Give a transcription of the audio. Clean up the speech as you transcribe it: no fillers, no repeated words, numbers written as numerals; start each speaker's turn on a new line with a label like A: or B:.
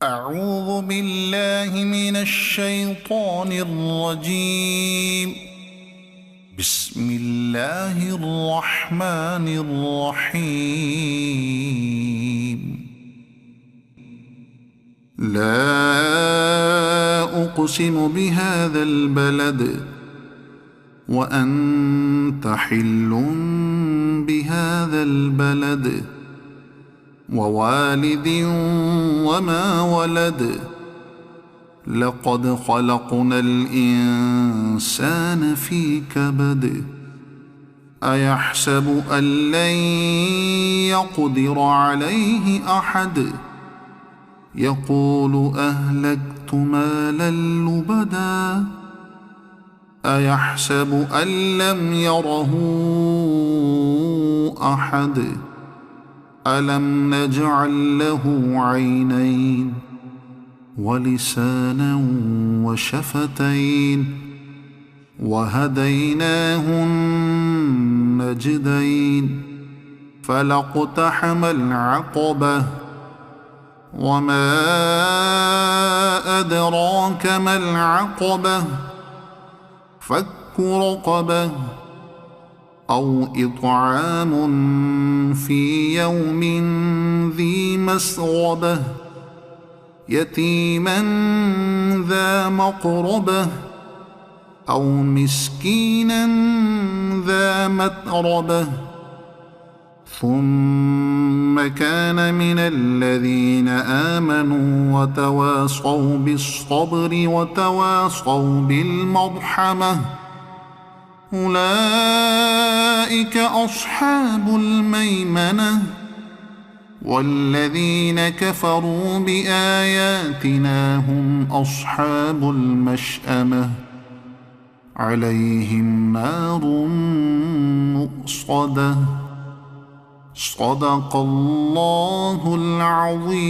A: أعوذ بالله من الشيطان الرجيم. بسم الله الرحمن الرحيم. لا أقسم بهذا البلد وأنت حل بهذا البلد ووالد وما ولد. لقد خلقنا الإنسان في كبد. أيحسب أن لن يقدر عليه أحد. يقول أهلكت مالا لبدا. أيحسب أن لم يره أحد. ألم نجعل له عينين ولسانا وشفتين وهديناه النجدين. فلاقتحم العقبة وما أدراك ما العقبة. فك رقبة أو إطعام في يوم ذي مسغبة يتيما ذا مقربة أو مسكينا ذا متربة. ثم كان من الذين آمنوا وتواصوا بالصبر وتواصوا بالمرحمة. أولئك أصحاب الميمنة. والذين كفروا بآياتنا هم أصحاب المشأمة. عليهم نار مؤصدة. صدق الله العظيم.